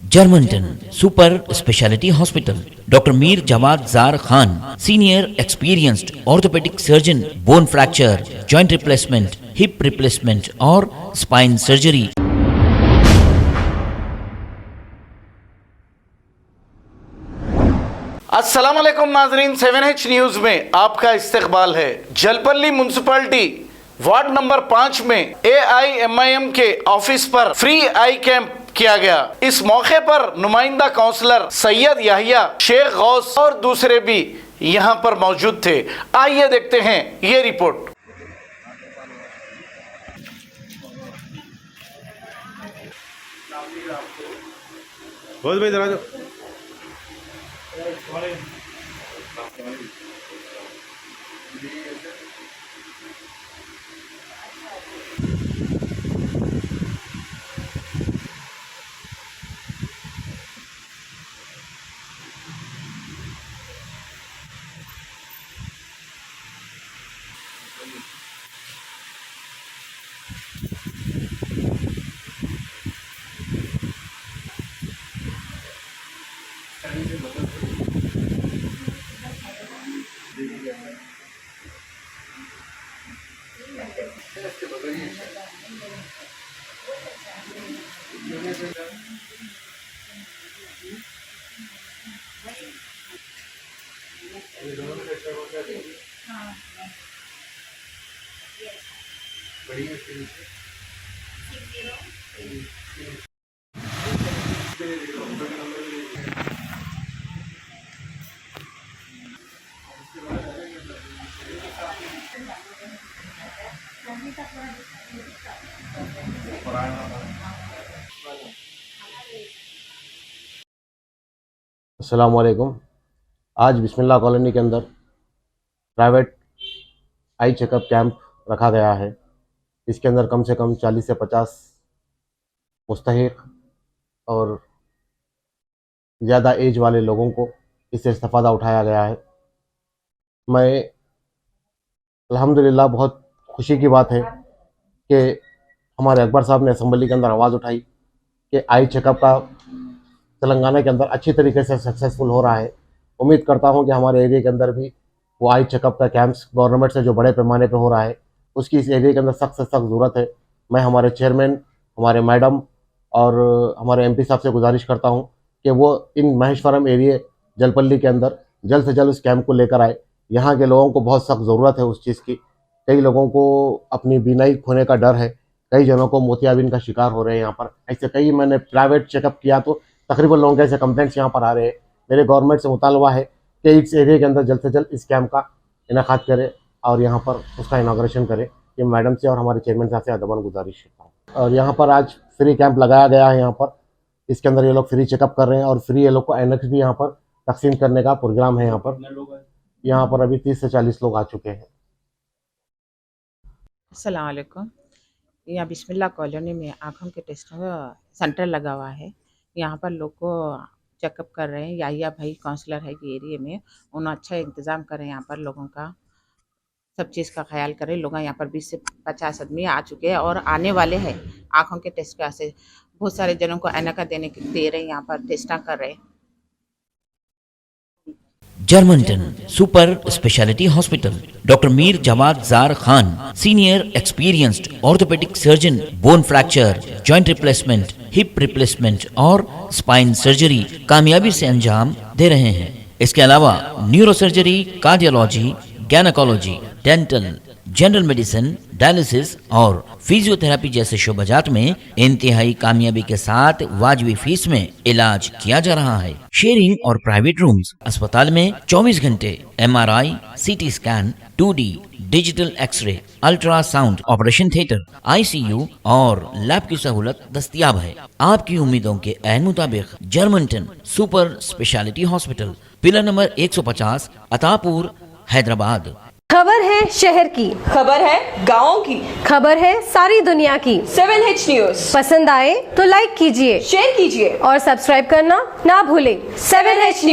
Germanton super speciality hospital, doctor Mir Jawad Zar Khan, senior experienced orthopaedic surgeon, bone fracture, joint replacement, hip replacement और spine surgery. अस्सलाम वालेकुम नाजरीन, 7H news में आपका इस्तकबाल है। जलपल्ली म्युनिसिपैलिटी वार्ड नंबर 5 में AIMIM के ऑफिस पर फ्री आई कैंप किया गया। इस मौके पर नुमाइंदा काउंसलर सैयद याहिया, शेख गौस और दूसरे भी यहां पर मौजूद थे। आइए देखते हैं ये रिपोर्ट। बहुत भाई जरा अस्सलाम वालेकुम। आज बिस्मिल्लाह कॉलोनी के अंदर प्राइवेट आई चेकअप कैंप रखा गया है। इसके अंदर कम से कम 40 से 50 मुस्तहिक और ज़्यादा एज वाले लोगों को इससे इस्तेफ़ादा उठाया गया है। मैं अल्हम्दुलिल्लाह बहुत खुशी की बात है कि हमारे अकबर साहब ने असम्बली के अंदर आवाज़ उठाई कि आई चेकअप का तेलंगाना के अंदर अच्छी तरीके से सक्सेसफुल हो रहा है। उम्मीद करता हूं कि हमारे एरिया के अंदर भी वो आई चेकअप का कैंप्स गवर्नमेंट से जो बड़े पैमाने पे हो रहा है उसकी इस एरिया के अंदर सख्त से सख्त ज़रूरत है। मैं हमारे चेयरमैन, हमारे मैडम और हमारे MP साहब से गुजारिश करता हूं कि वो इन महेश्वरम एरिया जलपल्ली के अंदर जल्द से जल्द उस कैंप को लेकर आए। यहाँ के लोगों को बहुत सख्त ज़रूरत है उस चीज़ की। कई लोगों को अपनी बीनाई खोने का डर है, कई जनों को मोतियाबिंद का शिकार हो रहे हैं। यहाँ पर ऐसे कई मैंने प्राइवेट चेकअप किया तो तकरीबन लोगों के ऐसे कंप्लेंट्स यहाँ पर आ रहे हैं। मेरे गवर्नमेंट से मुतालबा है कि इस एरिया के अंदर जल्द से जल्द इस कैंप का इनेकाद करे और यहाँ पर उसका इनाग्रेशन करे। ये मैडम से और हमारे चेयरमैन साहब से अदबन गुजारिश करता हूँ। और यहाँ पर आज फ्री कैंप लगाया गया है। यहाँ पर इसके अंदर ये लोग फ्री चेकअप कर रहे हैं और फ्री ये लोग को एनेक्स भी यहाँ पर तकसीम करने का प्रोग्राम है। यहाँ पर अभी 30 से 40 लोग आ चुके हैं। अस्सलाम वालेकुम। यहाँ बिस्मिल्लाह कॉलोनी में आँखों के टेस्ट का सेंटर लगा हुआ है। यहाँ पर लोग को चेकअप कर रहे हैं। याहिया भाई काउंसलर है कि एरिया में, उन्होंने अच्छा इंतज़ाम करें। यहाँ पर लोगों का सब चीज़ का ख्याल करें। लोग यहाँ पर 20 से 50 आदमी आ चुके हैं और आने वाले हैं। आँखों के टेस्ट का से बहुत सारे जनों को ऐनका दे रहे हैं। यहाँ पर टेस्टा कर रहे हैं। जर्मनटन super speciality hospital, doctor Mir Jawad Zar Khan, senior experienced orthopaedic surgeon, bone fracture, joint replacement, hip replacement और स्पाइन सर्जरी कामयाबी से अंजाम दे रहे हैं। इसके अलावा neuro surgery, cardiology, gynaecology, dental, general medicine, dialysis और फिजियोथेरेपी जैसे शोबाजात में इंतहाई कामयाबी के साथ वाजिबी फीस में इलाज किया जा रहा है। शेयरिंग और प्राइवेट रूम्स, अस्पताल में 24 घंटे MRI, CT scan, 2D digital x-ray, ultrasound, operation theatre, ICU और लैब की सहूलत दस्तयाब है। आपकी उम्मीदों के ऐन मुताबिक Germanten super speciality hospital, pillar number 150, Attapur, Hyderabad. खबर है शहर की, खबर है गाँव की, खबर है सारी दुनिया की। 7H न्यूज पसंद आए तो लाइक कीजिए, शेयर कीजिए और सब्सक्राइब करना ना भूलें। 7H news.